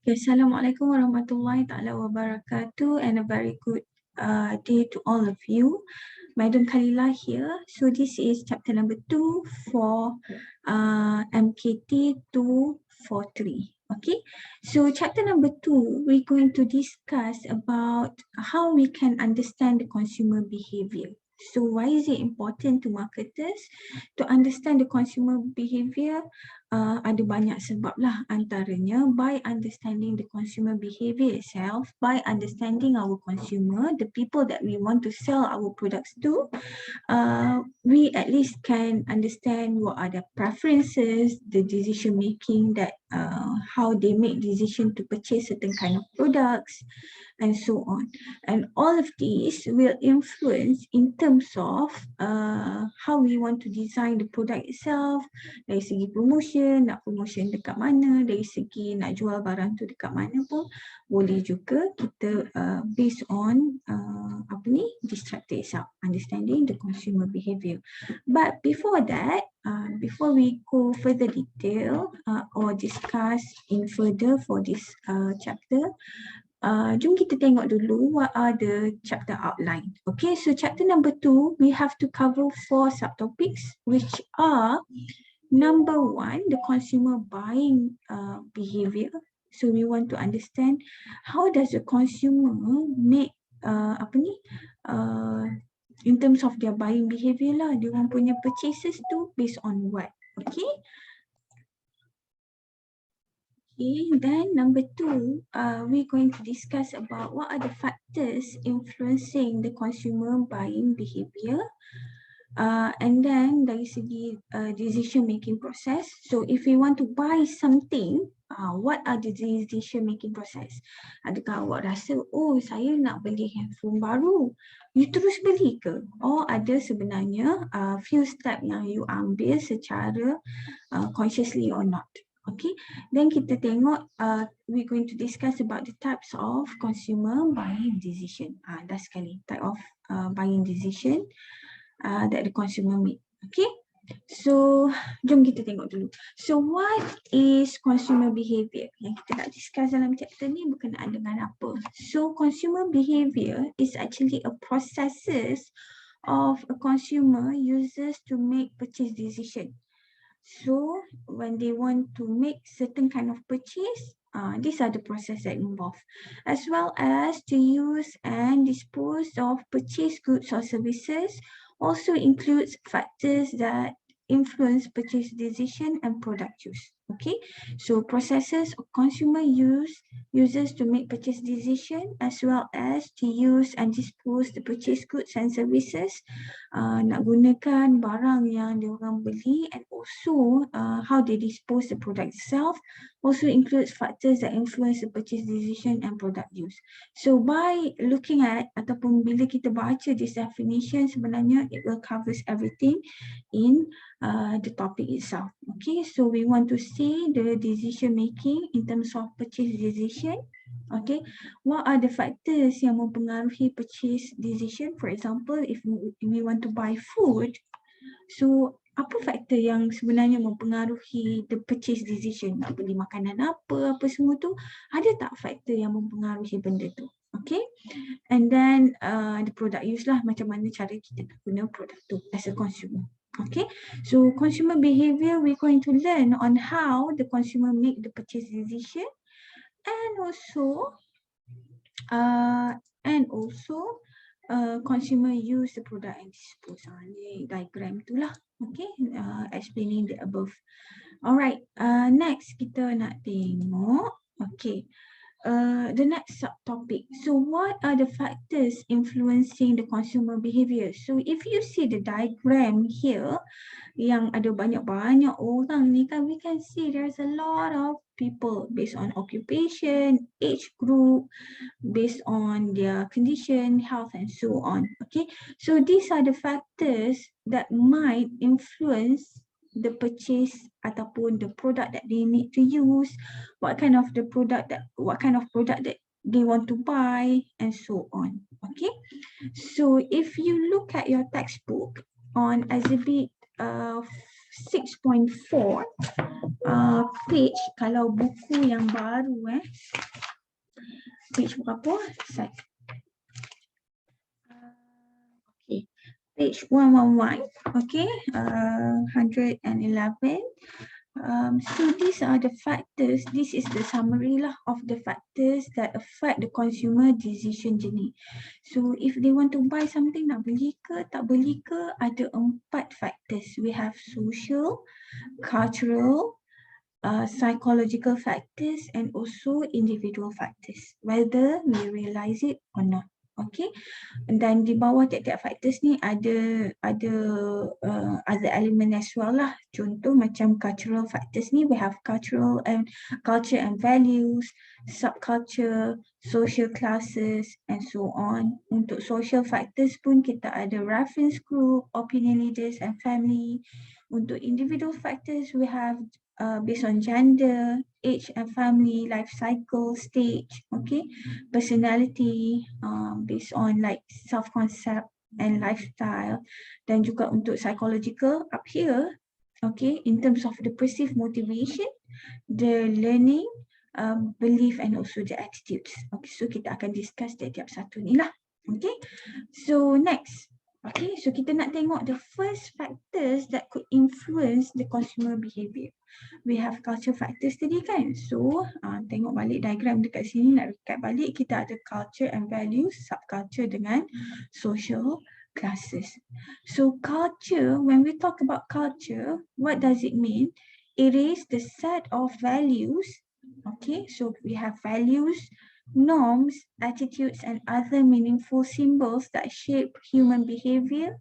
Assalamualaikum warahmatullahi taala wabarakatuh, and a very good day to all of you. Madam Khalila here. So this is chapter number 2 for MKT 243. Okay, so chapter number 2, we're going to discuss about how we can understand the consumer behavior. So why is it important to marketers to understand the consumer behavior? Ada banyak sebab lah, antaranya by understanding the consumer behavior itself, by understanding our consumer, the people that we want to sell our products to, we at least can understand what are their preferences, the decision making, that how they make decision to purchase certain kind of products, and so on. And all of these will influence in terms of how we want to design the product itself, dari segi promotion, nak promotion dekat mana, dari segi nak jual barang tu dekat mana pun boleh juga kita based on this chapter itself, understanding the consumer behavior. But before that, before we go further detail or discuss in further for this chapter, jom kita tengok dulu what are the chapter outline. Okay, so chapter number 2, we have to cover 4 subtopics, which are number 1, the consumer buying behavior. So we want to understand how does the consumer make in terms of their buying behavior lah, dia orang punya purchases tu based on what. Okay. Okay, then number 2, we're going to discuss about what are the factors influencing the consumer buying behavior. And then dari segi decision making process. So if we want to buy something, what are the decision making process? Adakah awak rasa, oh saya nak beli handphone baru, you terus beli ke? Or ada sebenarnya few step yang you ambil secara consciously or not? Okay, then kita tengok, we're going to discuss about the types of consumer buying decision. Dah sekali, type of buying decision that the consumer make. Okay, so jom kita tengok dulu. So what is consumer behavior? Yang kita nak discuss dalam chapter ni berkenaan dengan apa? So consumer behavior is actually a processes of a consumer uses to make purchase decision. So when they want to make certain kind of purchase, these are the process that involve, as well as to use and dispose of purchase goods or services, also includes factors that influence purchase decision and product use. Okay, so processes of consumer uses to make purchase decision, as well as to use and dispose the purchase goods and services, nak gunakan barang yang diorang beli, and also how they dispose the product itself also includes factors that influence the purchase decision and product use. So by looking at ataupun bila kita baca this definition, sebenarnya it will covers everything in the topic itself. Okay, so we want to see the decision making in terms of purchase decision. Okay, what are the factors yang mempengaruhi purchase decision? For example, if we want to buy food, so apa faktor yang sebenarnya mempengaruhi the purchase decision? Nak beli makanan apa semua tu, ada tak faktor yang mempengaruhi benda tu? Okay, and then the product use lah, macam mana cara kita nak guna produk tu as a consumer. Okay, so consumer behavior, we're going to learn on how the consumer make the purchase decision, and also consumer use the product and dispose. Ni diagram tu lah. Okay, explaining the above. Alright, next kita nak tengok. Okay, the next subtopic. So what are the factors influencing the consumer behavior? So if you see the diagram here, yang ada banyak-banyak orang ni kan, we can see there's a lot of people based on occupation, age group, based on their condition, health, and so on. Okay, so these are the factors that might influence the purchase ataupun the product that they need to use, what kind of product that they want to buy, and so on. Okay, so if you look at your textbook on exhibit 6.4 page, kalau buku yang baru page berapa? Okay, page 111, okay, 111. So these are the factors, this is the summary lah of the factors that affect the consumer decision journey. So if they want to buy something, nak beli ke, tak beli ke, ada 4 factors. We have social, cultural, psychological factors and also individual factors, whether we realize it or not. Okay, dan di bawah tiap-tiap factors ni ada other element as well lah. Contoh macam cultural factors ni, we have culture and values, subculture, social classes and so on. Untuk social factors pun kita ada reference group, opinion leaders and family. Untuk individual factors, we have based on gender, age and family, life cycle, stage, okay, personality, based on like self-concept and lifestyle. Dan juga untuk psychological up here, okay, in terms of the perceived motivation, the learning, belief and also the attitudes. Okay, so kita akan discuss tiap-tiap satu ni lah. Okay, so next. Okay, so kita nak tengok the first factors that could influence the consumer behaviour. We have culture factors tadi kan. So, tengok balik diagram dekat sini, nak recap balik. Kita ada culture and values, subculture dengan social classes. So, culture, when we talk about culture, what does it mean? It is the set of values. Okay, so we have values, norms, attitudes and other meaningful symbols that shape human behavior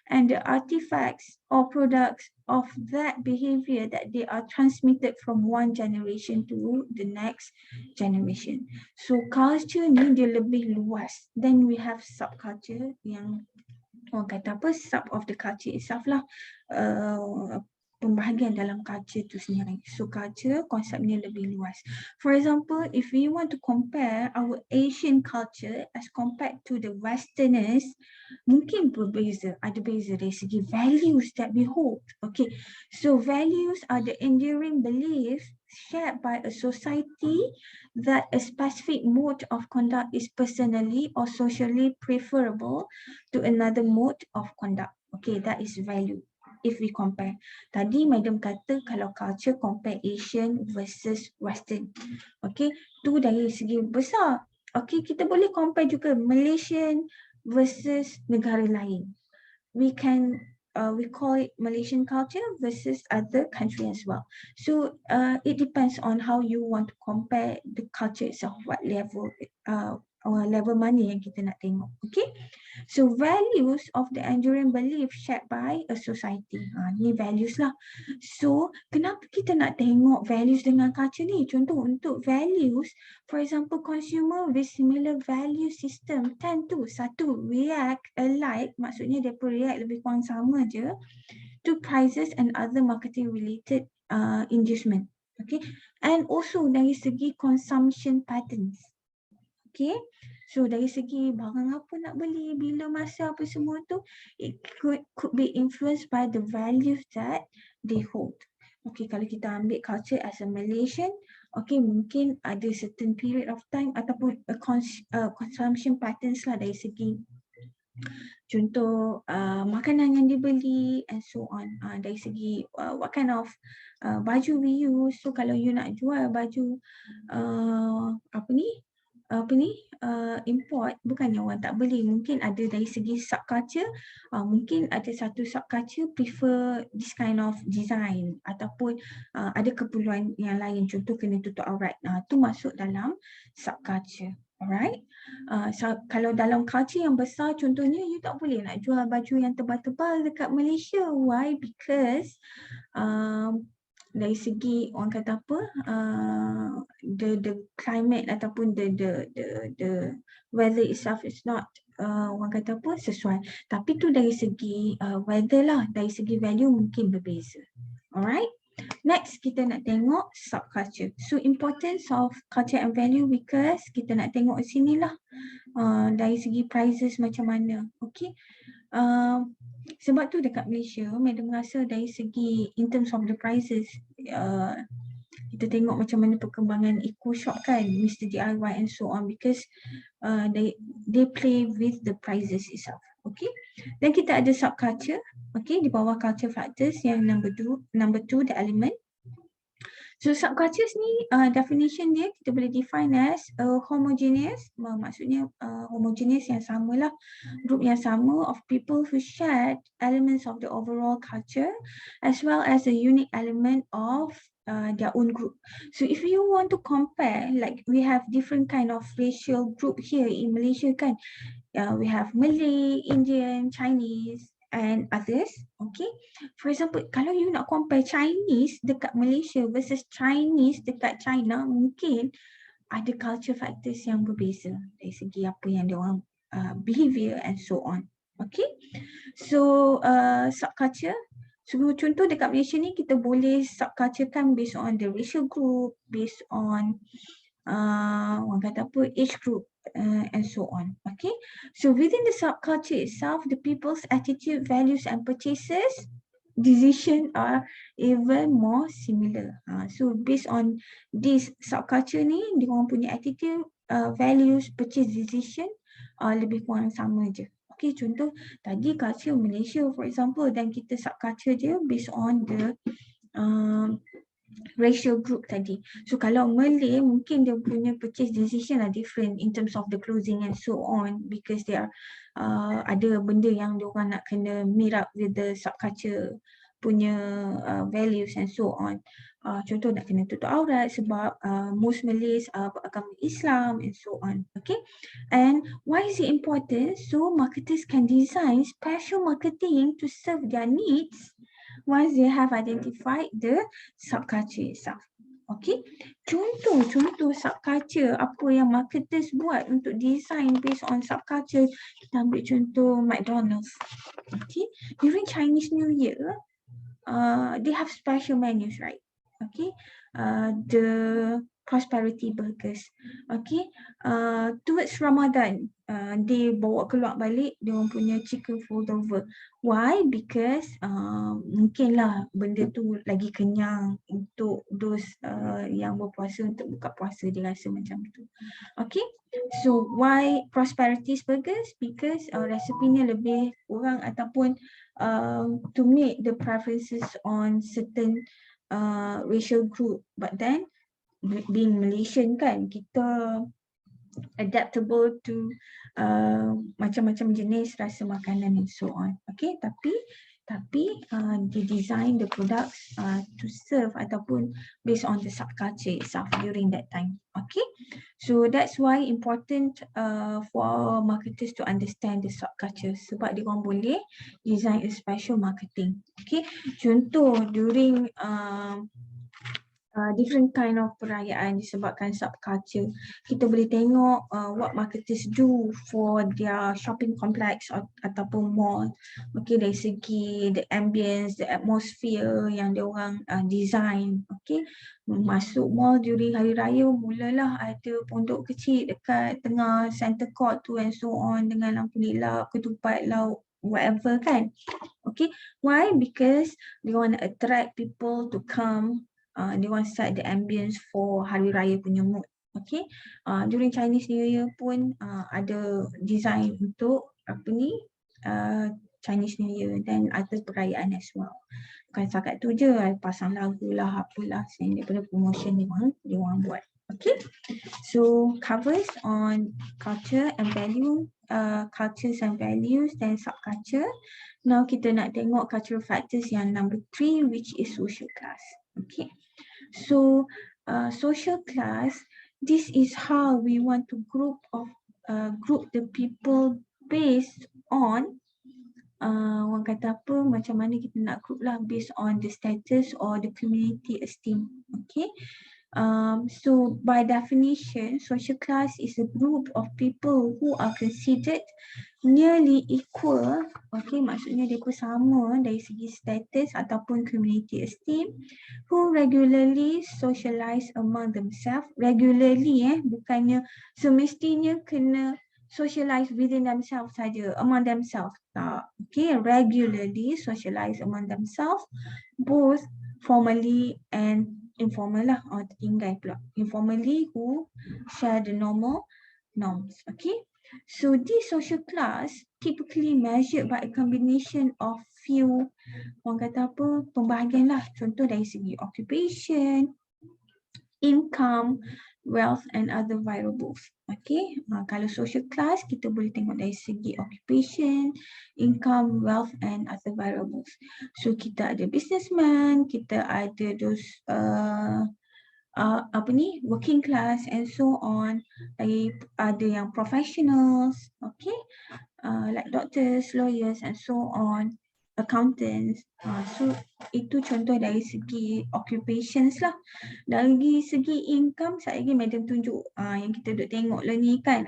and the artifacts or products of that behavior that they are transmitted from one generation to the next generation. So culture ni dia lebih luas. Then we have subculture yang orang kata apa, sub of the culture itself lah, pembahagian dalam culture tu sendiri. So culture konsepnya lebih luas. For example, if we want to compare our Asian culture as compared to the Westerners, mungkin berbeza, ada beza dari segi values that we hold. Okay, so values are the enduring beliefs shared by a society that a specific mode of conduct is personally or socially preferable to another mode of conduct. Okay, that is value. If we compare. Tadi madam kata kalau culture compare Asian versus Western. Okay, tu dari segi besar. Okay, kita boleh compare juga Malaysian versus negara lain. We can we call it Malaysian culture versus other country as well. So it depends on how you want to compare the culture itself, what level level mana yang kita nak tengok. Okay, so values of the enduring belief shared by a society. Ni values lah. So kenapa kita nak tengok values dengan culture ni? Contoh untuk values, for example, consumer with similar value system tend to react alike, maksudnya dia react lebih kurang sama je to prices and other marketing related inducement. Okay, and also dari segi consumption patterns. Okay, so dari segi barang apa nak beli, bila, masa apa semua tu, it could be influenced by the values that they hold. Okay, kalau kita ambil culture as a Malaysian, okay, mungkin ada certain period of time ataupun consumption patterns lah dari segi contoh makanan yang dibeli and so on, dari segi what kind of baju we use. So kalau you nak jual baju import, bukannya orang tak beli, mungkin ada dari segi subculture, mungkin ada satu subculture prefer this kind of design ataupun ada keperluan yang lain, contoh kena tutup aurat, tu masuk dalam subculture. Alright, so kalau dalam culture yang besar, contohnya you tak boleh nak jual baju yang tebal-tebal dekat Malaysia. Why? Because dari segi orang kata apa, the climate ataupun the weather itself is not orang kata apa, sesuai. Tapi tu dari segi weather lah, dari segi value mungkin berbeza. Alright, next kita nak tengok subculture. So importance of culture and value, because kita nak tengok sini lah dari segi prices macam mana. Okay, Sebab tu dekat Malaysia, Madam rasa dari segi in terms of the prices, kita tengok macam mana perkembangan eco shop kan, Mr. DIY and so on, because they play with the prices itself. Okay, dan kita ada subculture. Okay, di bawah culture factors yang number two, the element. So subcultures ni definition dia kita boleh define as homogeneous, maksudnya homogeneous yang samalah, group yang sama of people who share elements of the overall culture as well as a unique element of their own group. So if you want to compare, like we have different kind of racial group here in Malaysia kan, we have Malay, Indian, Chinese and others. Okay, for example, kalau you nak compare Chinese dekat Malaysia versus Chinese dekat China, mungkin ada culture factors yang berbeza dari segi apa yang dia orang behaviour and so on. Okay, so subculture. So contoh dekat Malaysia ni kita boleh subculture kan based on the racial group, based on orang kata apa, age group and so on. Okay, so within the subculture itself, the people's attitude, values and purchases decision are even more similar. So based on this subculture ni, dia orang punya attitude, values, purchase decision lebih kurang sama je. Okay, contoh tadi culture Malaysia for example, dan kita subculture dia based on the racial group tadi. So kalau Malay mungkin dia punya purchase decision are different in terms of the clothing and so on, because they are ada benda yang dia orang nak kena meet up with the subculture punya values and so on. Contoh nak kena tutup aurat sebab most Malays beragama Islam and so on. Okay, and why is it important? So marketers can design special marketing to serve their needs once they have identified the subculture itself. Okay, contoh subculture apa yang marketers buat untuk design based on subculture. Kita ambil contoh McDonald's. Okay, during Chinese New Year, they have special menus, right? Okay, the prosperity burgers. Okay, towards Ramadan, they bawa keluar balik dia orang punya chicken fold over. Why? Because mungkinlah benda tu lagi kenyang untuk those yang berpuasa untuk buka puasa, dia rasa macam tu. Okay, so why prosperity burgers? Because resepenya lebih kurang ataupun to meet the preferences on certain racial group, but then being Malaysian kan, kita adaptable to macam-macam jenis rasa makanan and so on. Okay, tapi they design the products to serve ataupun based on the subculture itself during that time. Okay, so that's why important for marketers to understand the subculture, sebab dia orang boleh design a special marketing. Okay, contoh during different kind of perayaan disebabkan subculture, kita boleh tengok what marketers do for their shopping complex ataupun mall. Okay, dari segi the ambience, the atmosphere yang dia orang design. Okay, masuk mall during hari raya, mulalah ada pondok kecil dekat tengah center court tu and so on, dengan lampu lilap, ketupat lauk, whatever kan. Okay, why? Because they want to attract people to come. They want to set the ambience for Hari Raya punya mood. Okay, during Chinese New Year pun ada design untuk apa ni, Chinese New Year dan other perayaan as well. Bukan setakat tu je, pasang lagu lah, apalah, selain daripada promotion dia orang buat. Okay, so covers on culture and value, cultures and values dan subculture. Now kita nak tengok cultural factors yang number 3, which is social class. Okay, so social class, this is how we want to group the people based on orang kata apa, macam mana kita nak group lah, based on the status or the community esteem. Okay, so by definition, social class is a group of people who are considered nearly equal. Okay, maksudnya dia pun sama dari segi status ataupun community esteem, who regularly socialize among themselves. Regularly bukannya semestinya kena socialize within themselves saja, among themselves. Okay, regularly socialize among themselves, both formally and informal lah. Tinggal pula. Informally who share the norms. Okay. So this social class typically measured by a combination of few, orang kata apa, pembahagian lah. Contoh dari segi occupation, income, wealth and other variables. Okay, kalau social class kita boleh tengok dari segi occupation, income, wealth and other variables. So kita ada businessman, kita ada those working class and so on. Ada yang professionals, okay, like doctors, lawyers and so on, accountants. So itu contoh dari segi occupations lah. Dari segi income, saya lagi madam tunjuk yang kita duk tengok lah ni kan,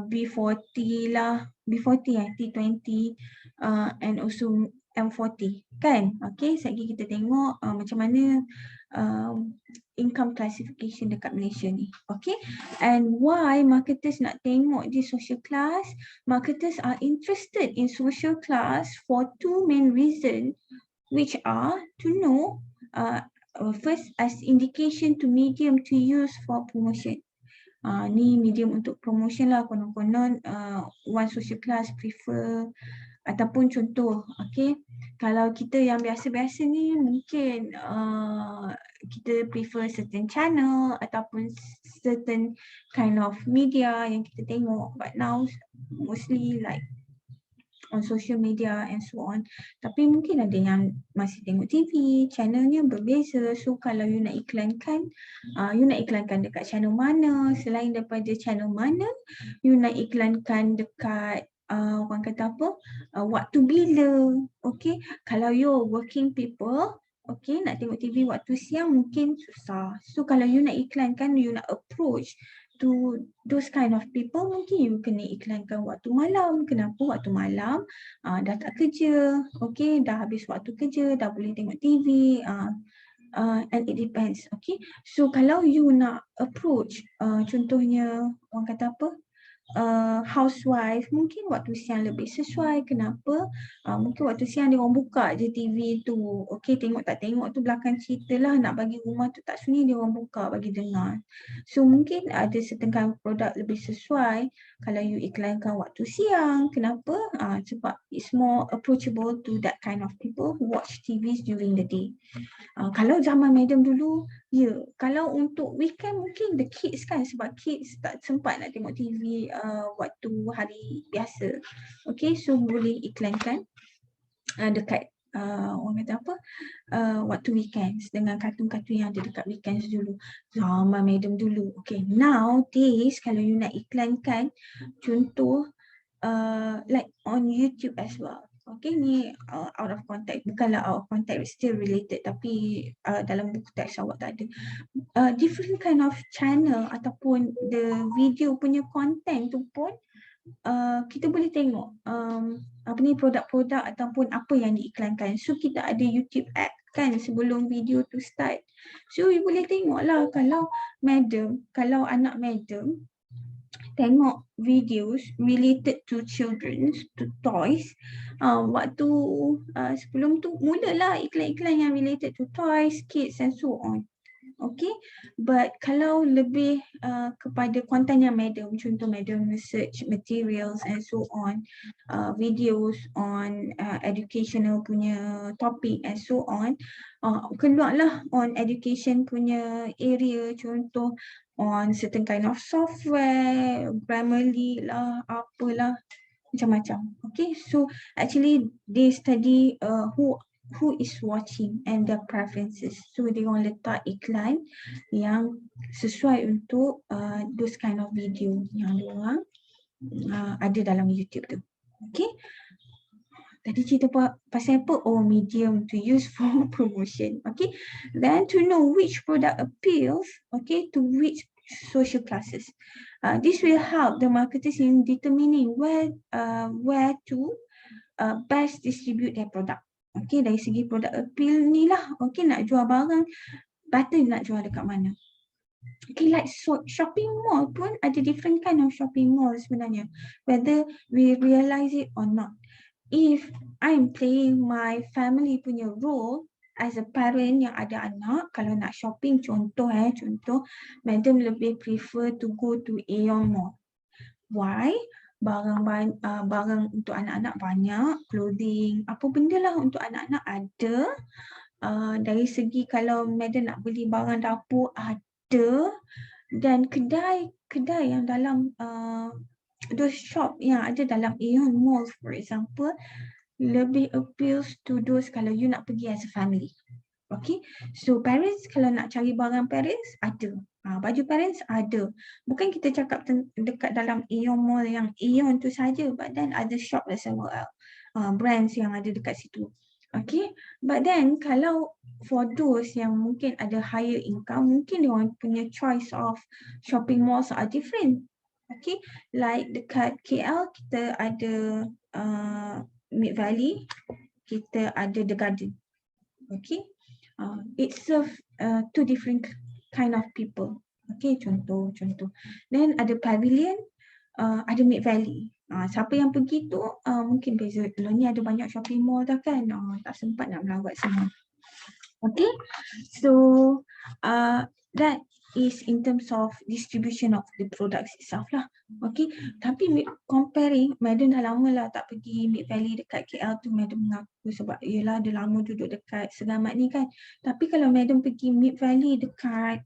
B40 lah, B40 T20 and also M40 kan. Okay, sekejap lagi kita tengok macam mana income classification dekat Malaysia ni. Okay, and why marketers nak tengok di social class? Marketers are interested in social class for two main reasons, which are to know first as indication to medium to use for promotion. Ni medium untuk promotion lah, konon-konon one social class prefer, ataupun contoh, okay, kalau kita yang biasa-biasa ni mungkin kita prefer certain channel ataupun certain kind of media yang kita tengok, but now mostly like on social media and so on. Tapi mungkin ada yang masih tengok TV, channelnya berbeza. So kalau you nak iklankan dekat channel mana, selain daripada channel mana, you nak iklankan dekat orang kata apa, waktu bila. Okay, kalau you working people, okay, nak tengok TV waktu siang mungkin susah. So kalau you nak iklankan, you nak approach to those kind of people, mungkin you kena iklankan waktu malam. Kenapa waktu malam? Dah tak kerja, okay, dah habis waktu kerja, dah boleh tengok TV, and it depends. Okay, so kalau you nak approach contohnya orang kata apa, housewife, mungkin waktu siang lebih sesuai. Kenapa? Mungkin waktu siang dia orang buka je TV tu, okay, tengok tak tengok tu belakang cerita lah, nak bagi rumah tu tak sunyi, dia orang buka bagi dengar. So mungkin ada setengah produk lebih sesuai kalau you iklankan waktu siang. Kenapa? Sebab it's more approachable to that kind of people who watch TVs during the day. Kalau zaman madam dulu, kalau untuk weekend mungkin the kids kan, sebab kids tak sempat nak tengok TV waktu hari biasa. Okay, so boleh iklankan dekat orang kata apa, waktu weekends dengan kartun-kartun yang ada dekat weekends dulu, zaman madam dulu. Okay, nowadays kalau you nak iklankan contoh like on YouTube as well. Okay, ni out of context, bukanlah out of context, still related, tapi dalam buku teks awak tak ada. Different kind of channel ataupun the video punya content tu pun kita boleh tengok produk-produk ataupun apa yang diiklankan. So kita ada YouTube ad kan sebelum video tu start. So you boleh tengok lah kalau anak madam tengok videos related to children, to toys, waktu sebelum tu mulalah iklan-iklan yang related to toys, kids and so on. Okay, but kalau lebih kepada konten yang madam, contoh madam research materials and so on, videos on educational punya topic and so on, keluarlah on education punya area, contoh on certain kind of software, Grammarly lah, apalah, macam-macam. Okay, so actually they study who is watching and their preferences. So they orang letak iklan yang sesuai untuk those kind of video yang dia orang ada dalam YouTube tu. Okay, tadi cerita pasal apa? Oh, medium to use for promotion. Okay, then to know which product appeals, okay, to which social classes. This will help the marketers in determining where to best distribute their product. Okay, dari segi product appeal ni lah. Okay, nak jual barang, better nak jual dekat mana. Okay, like shopping mall pun ada different kind of shopping mall sebenarnya, whether we realize it or not. If I'm playing my family punya role as a parent yang ada anak, kalau nak shopping contoh madam lebih prefer to go to Aeon Mall. Why? Barang untuk anak-anak banyak, clothing, apa benda lah untuk anak-anak ada. Dari segi kalau madam nak beli barang dapur ada, dan kedai yang dalam those shop yang ada dalam Aeon Mall for example lebih appeals to those kalau you nak pergi as a family. Okay, so parents kalau nak cari barang parents ada, baju parents ada. Bukan kita cakap dekat dalam Aeon Mall yang Aeon tu saja, but then ada shop as well, brands yang ada dekat situ. Okay, but then kalau for those yang mungkin ada higher income, mungkin dia orang punya choice of shopping malls are different. Okay, like dekat KL kita ada Mid Valley, kita ada The Garden. Okay, it serve two different kind of people. Okay, contoh. Then ada Pavilion, ada Mid Valley. Siapa yang pergi tu mungkin beza. Kalau ni ada banyak shopping mall dah kan, tak sempat nak melawat semua. Okay, so that is in terms of distribution of the products itself lah. Okay, tapi comparing, madam dah lama lah tak pergi Mid Valley dekat KL tu, madam mengaku sebab yelah dia lama duduk dekat Segamat ni kan. Tapi kalau madam pergi Mid Valley dekat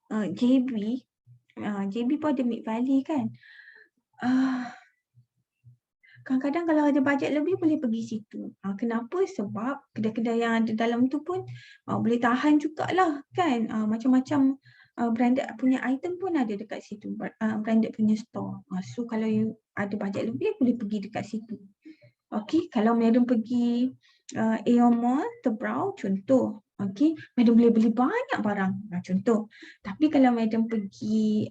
JB, JB pun ada Mid Valley kan. Kadang-kadang kalau ada bajet lebih boleh pergi situ. Kenapa? Sebab kedai-kedai yang ada dalam tu pun boleh tahan jugalah kan. Macam-macam branded punya item pun ada dekat situ, branded punya store. So kalau you ada bajet lebih boleh pergi dekat situ. Okay, kalau madam pergi Aeon Mall, Tebrau contoh. Okay, madam boleh beli banyak barang, contoh. Tapi kalau madam pergi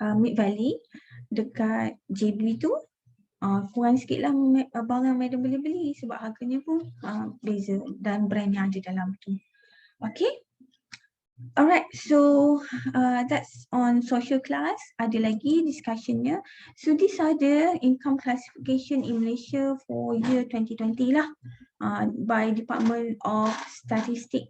Mid Valley dekat JB tu, kurang sikit lah barang madam boleh beli sebab harganya pun beza dan brand yang ada dalam tu. Okay, alright, so that's on social class. Ada lagi discussionnya. So these are the income classification in Malaysia for year 2020 lah, by Department of Statistic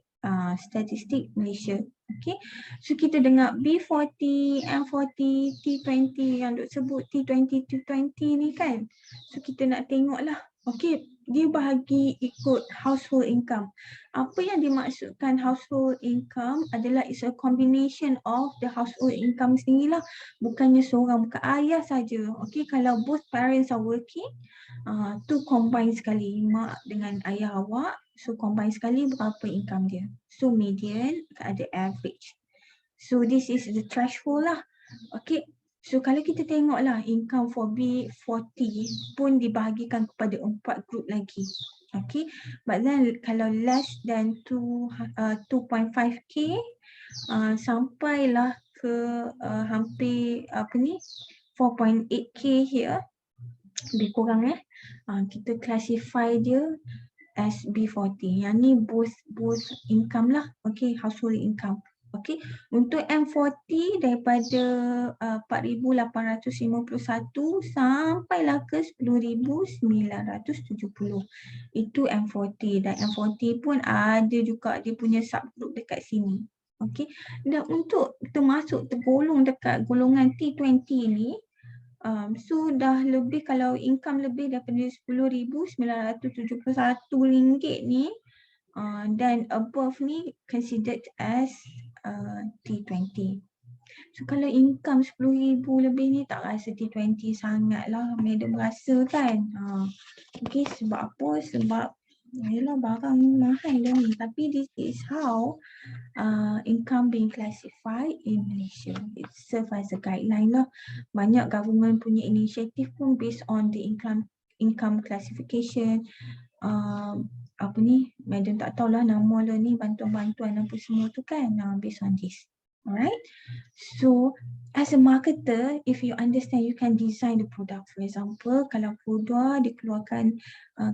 Malaysia. Okay, so kita dengar B40, M40, T20 yang duk sebut T20, T20 ni kan. So kita nak tengok lah. Okay, dia bahagi ikut household income. Apa yang dimaksudkan household income adalah it's a combination of the household income sendiri lah. Bukannya seorang, bukan ayah saja. Okay, kalau both parents are working, tu combine sekali, mak dengan ayah awak. So combine sekali berapa income dia. So median ada average. So this is the threshold lah. Okay, so kalau kita tengok lah income for B40 pun dibahagikan kepada 4 group lagi. Okay, but then kalau less than 2.5k sampailah ke hampir 4.8k here, lebih kurang kita classify dia as B40. Yang ni both income lah. Okay, household income. Okay, untuk M40 daripada 4,851 sampailah ke 10,970. Itu M40, dan M40 pun ada juga dia punya subgroup dekat sini. Okay, dan untuk termasuk tergolong dekat golongan T20 ni, so dah lebih, kalau income lebih daripada RM10,971 ni, dan above ni considered as T20. So kalau income 10,000 lebih ni tak rasa T20 sangat lah, madam rasa kan. Okay, sebab apa? Sebab yelah barang mahal dah ni. Tapi this is how income being classified in Malaysia. It serve as a guideline lah. Banyak government punya initiative pun based on the income classification. Madam tak tahulah nama lah ni, bantuan-bantuan apa semua tu kan, based on this. Alright, so as a marketer, if you understand, you can design the product. For example, kalau Prodwa dikeluarkan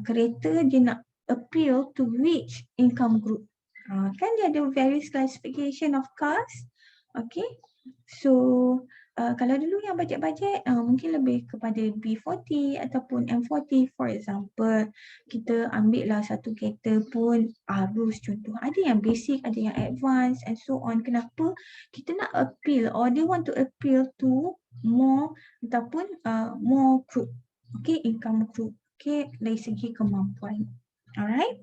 kereta, dia nak appeal to which income group. Kan dia ada various classification of cars. Okay. So kalau dulu yang bajet-bajet mungkin lebih kepada B40 ataupun M40 for example. Kita ambil lah satu kereta pun arus contoh. Ada yang basic, ada yang advanced and so on. Kenapa? Kita nak appeal or they want to appeal to more ataupun more group. Okay, income group. Okay, dari segi kemampuan. Alright.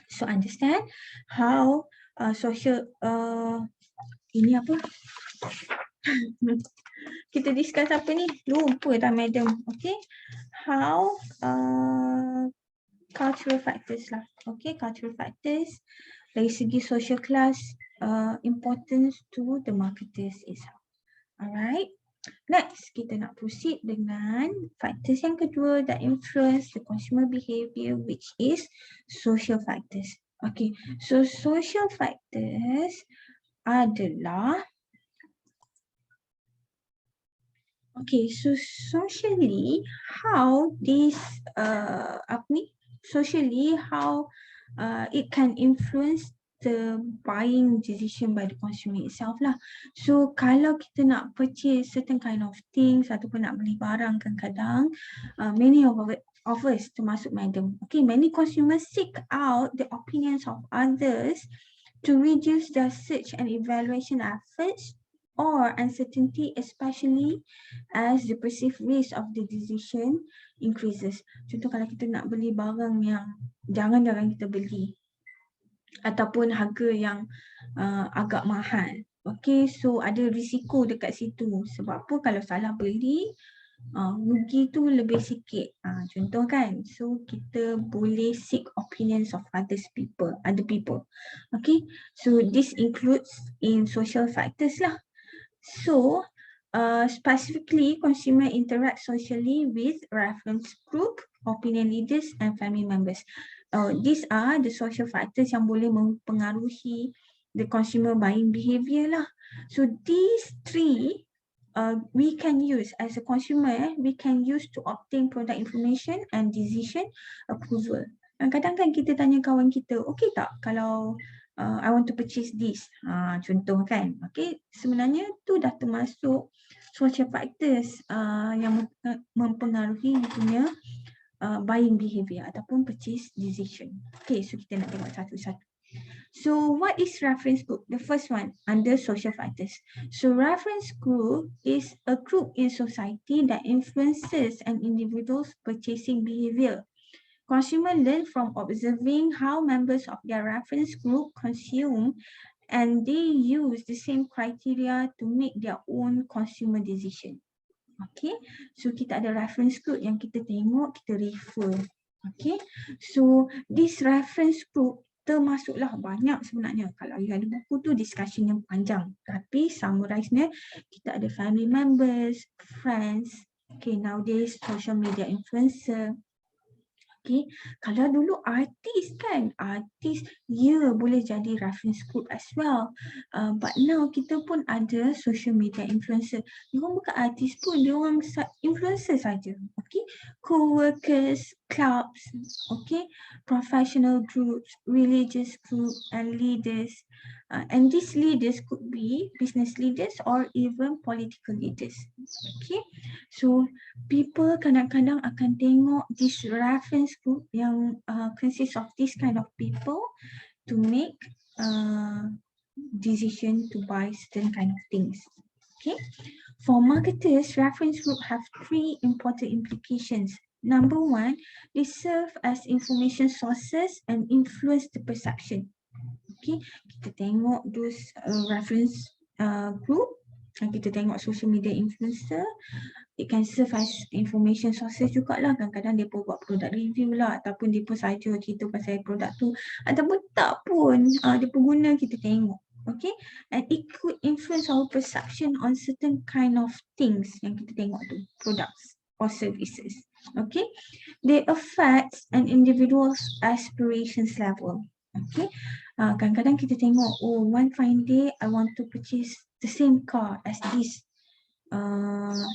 So understand how social ini apa? Kita discuss apa ni? Lupa dah madam. Okay. How cultural factors lah. Okay, cultural factors dari segi social class importance to the marketers itself. Alright. Next, kita nak proceed dengan factors yang kedua that influence the consumer behaviour, which is social factors. Okay, so social factors adalah socially how this how it can influence the buying decision by the consumer itself lah. So kalau kita nak purchase certain kind of things ataupun nak beli barang kadang-kadang many of us termasuk madam, okay, many consumers seek out the opinions of others to reduce their search and evaluation efforts or uncertainty, especially as the perceived risk of the decision increases. Contoh kalau kita nak beli barang yang jangan-jangan kita beli ataupun harga yang agak mahal. Okay, so ada risiko dekat situ. Sebab apa? Kalau salah beli, rugi tu lebih sikit. Contoh kan, so kita boleh seek opinions of other people. Okay, so this includes in social factors lah. So, specifically, consumer interact socially with reference group, opinion leaders and family members. These are the social factors yang boleh mempengaruhi the consumer buying behaviour lah. So, these three we can use as a consumer, we can use to obtain product information and decision approval. Kadang-kadang kita tanya kawan kita, okay tak kalau I want to purchase this, contoh kan. Okay, sebenarnya tu dah termasuk social factors yang mempengaruhi dia punya buying behavior ataupun purchase decision. Okay, so kita nak tengok satu-satu. So what is reference group? The first one under social factors. So reference group is a group in society that influences an individual's purchasing behavior. Consumers learn from observing how members of their reference group consume, and they use the same criteria to make their own consumer decision. Okay, so kita ada reference group yang kita tengok, kita refer. Okay, so this reference group termasuklah banyak sebenarnya. Kalau you ada buku tu discussion yang panjang. Tapi summarize-nya, kita ada family members, friends, okay, nowadays social media influencer. Okay, kalau dulu artis kan, artis boleh jadi reference group as well. But now kita pun ada social media influencer. Diorang bukan artis pun, diorang influencer saja. Okay, co-workers, clubs, okay, professional groups, religious groups and leaders. And these leaders could be business leaders or even political leaders. Okay, so people kadang-kadang akan tengok this reference group yang consists of this kind of people to make decision to buy certain kind of things. Okay, for marketers, reference group have three important implications. Number one, they serve as information sources and influence the perception. Okay, kita tengok those reference group, dan kita tengok social media influencer, it can serve as information sources jugalah. Kadang-kadang dia pun buat product review lah, ataupun dia pun saja cerita pasal produk tu, ataupun tak pun dia pun guna, kita tengok. Okay, and it could influence our perception on certain kind of things yang kita tengok tu, products or services. Okay, they affect an individual's aspirations level. Okay, kadang-kadang kita tengok, oh, one fine day I want to purchase the same car as this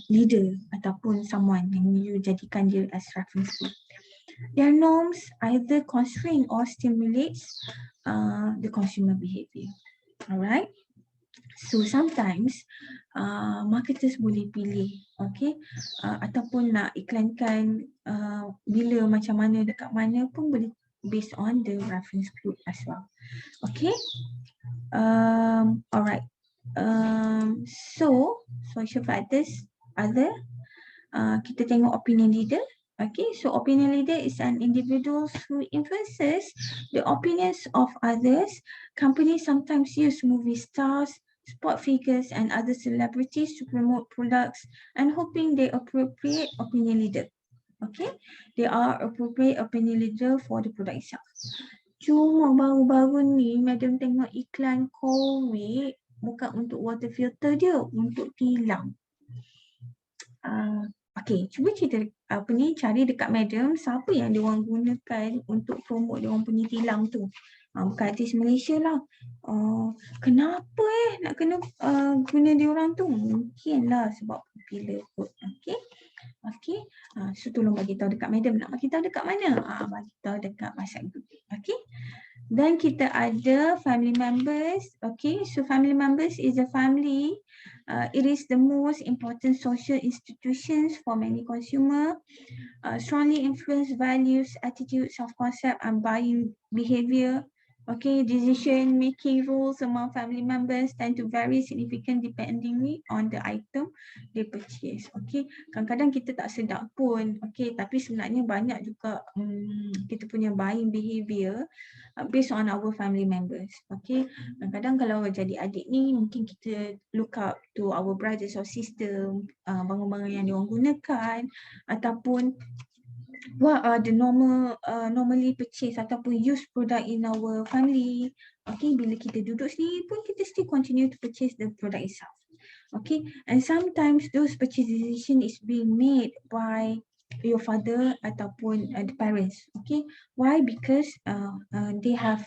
leader ataupun someone yang you jadikan dia as reference group. Their norms either constrain or stimulates the consumer behavior. Alright. So sometimes marketers boleh pilih, okay, ataupun nak iklankan bila, macam mana, dekat mana pun boleh, based on the reference group as well. Okay. Alright. So social factors other, kita tengok opinion leader. Okay, so opinion leader is an individual who influences the opinions of others. Companies sometimes use movie stars, sport figures and other celebrities to promote products and hoping they appropriate opinion leader. Okay, they are appropriate opinion leader for the product itself. Cuma baru-baru ni madam tengok iklan COVID bukan untuk water filter dia, untuk tilam. Okay, cuba cerita cari dekat madam siapa yang diorang gunakan untuk promote diorang punya tilam tu. Bukan artis Malaysia lah. Kenapa nak kena guna diorang tu? Mungkinlah sebab popular kot. Okay. Okay. So tolong bagi tahu dekat madam. Nak bagi tahu dekat mana? Bagi tahu dekat WhatsApp group. Okay. Dan kita ada family members. Okay, so family members is a family. It is the most important social institutions for many consumer. Strongly influence values, attitudes, self-concept and buying behavior. Okay, decision making rules among family members tend to vary significant depending on the item they purchase. Okay, kadang-kadang kita tak sedar pun. Okay, tapi sebenarnya banyak juga kita punya buying behavior based on our family members. Okay, kadang-kadang kalau jadi adik ni mungkin kita look up to our brothers or sister, barang-barang yang diorang gunakan ataupun what are the normally purchase ataupun use product in our family. Okay, bila kita duduk sini pun kita still continue to purchase the product itself. Okay, and sometimes those purchase decision is being made by your father ataupun the parents. Okay, why? Because they have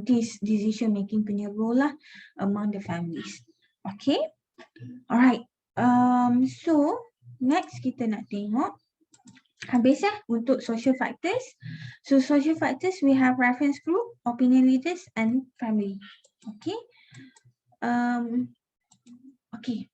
this decision making punya role lah among the families. Okay, alright. So next kita nak tengok habis untuk social factors. So social factors we have reference group, opinion leaders and family. Okay. Okay.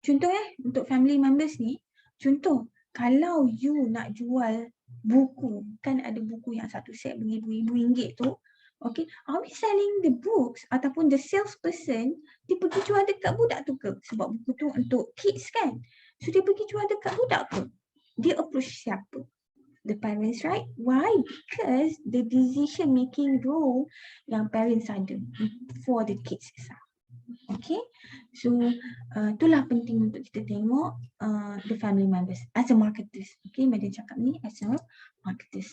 Contoh untuk family members ni, contoh kalau you nak jual buku, kan ada buku yang satu set beribu-ribu ringgit tu. Okay, are we selling the books ataupun the salesperson dia pergi jual dekat budak tu ke? Sebab buku tu untuk kids kan. So dia pergi jual dekat budak ke? Dia approach siapa? The parents, right? Why? Because the decision making role yang parents ada for the kids itself. Okay, so itulah penting untuk kita tengok the family members as a marketers. Okay, Madam cakap ni as a marketers.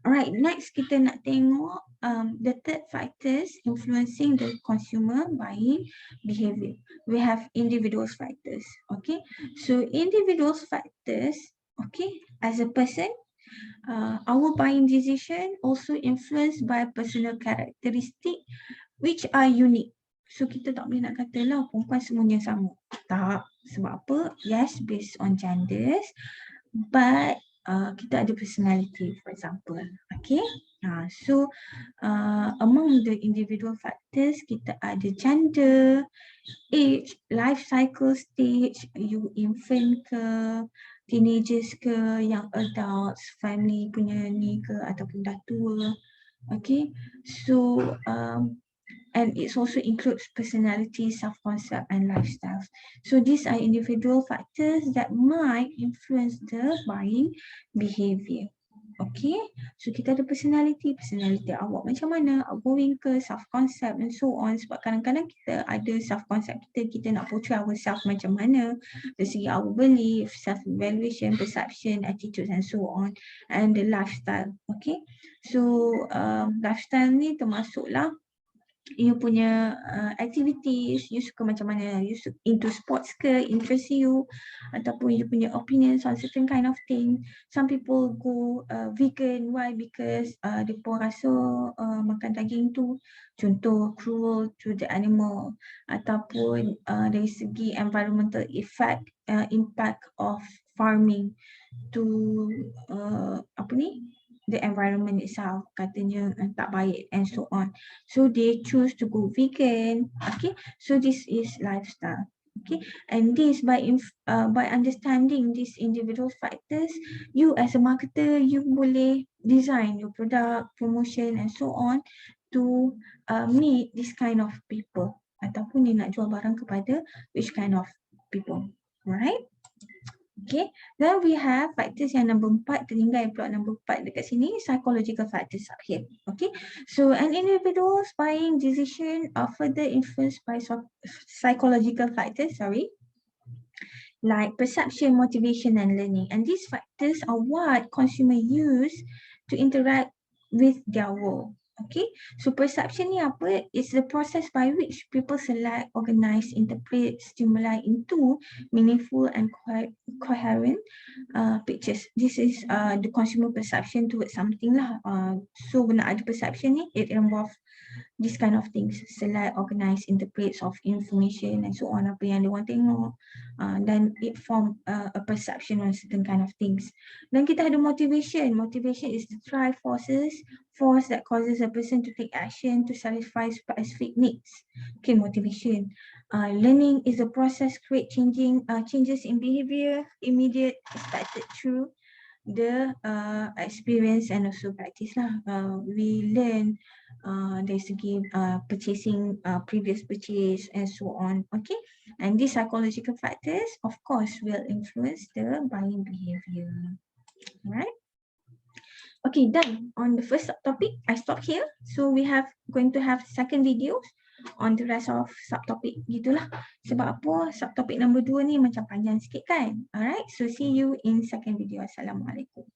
Alright, next kita nak tengok the third factors influencing the consumer buying behavior. We have individual factors. Okay, so individual factors. Okay, as a person, our buying decision also influenced by personal characteristic which are unique. So kita tak boleh nak kata lah perempuan semuanya sama. Tak. Sebab apa? Yes, based on genders. But kita ada personality, for example. Okay. So among the individual factors, kita ada gender, age, life cycle stage, you infant ke, teenagers ke, young adults, family punya ni ke ataupun dah tua. Okay. So and it also includes personality, self-concept and lifestyles. So these are individual factors that might influence the buying behavior. Okay, so kita ada personality awak macam mana, outgoing ke, self-concept and so on. Sebab kadang-kadang kita ada self-concept kita nak portray ourselves macam mana dari segi our belief, self-evaluation, perception, attitude and so on, and the lifestyle. Okay, so lifestyle ni termasuklah you punya activities, you suka macam mana, you into sports ke, interest you, ataupun you punya opinions on certain kind of thing. Some people go vegan, why? Because dia pun rasa makan daging tu contoh cruel to the animal, ataupun dari segi environmental effect, impact of farming to the environment itself, katanya tak baik and so on. So they choose to go vegan. Okay, so this is lifestyle. Okay, and this by understanding these individual factors, you as a marketer, you boleh design your product, promotion and so on to meet this kind of people, ataupun dia nak jual barang kepada which kind of people. Alright. Okay, then we have factors yang number 4, tertinggal pula number 4 dekat sini, psychological factors up here. Okay, so an individual's buying decision are further influenced by psychological factors, like perception, motivation and learning. And these factors are what consumers use to interact with their world. Okay, so perception ni apa? It's the process by which people select, organize, interpret stimuli into meaningful and coherent pictures. This is the consumer perception towards something lah. So when ada perception ni, it involves this kind of things, select, organize, interpret of information and so on, apa yang dia orang tengok, then it form a perception on certain kind of things. Then kita ada motivation. Motivation is the drive force that causes a person to take action to satisfy specific needs. Okay, motivation. Learning is a process create changes in behavior, immediate, expected through the experience and also practice lah. We learn dari segi purchasing, previous purchase and so on. Okay, and these psychological factors of course will influence the buying behavior. Alright. Okay, done on the first subtopic. I stop here. So we have going to have second videos on the rest of subtopic gitulah. Sebab apa? Subtopic number 2 ni macam panjang sikit kan. Alright, so see you in second video. Assalamualaikum.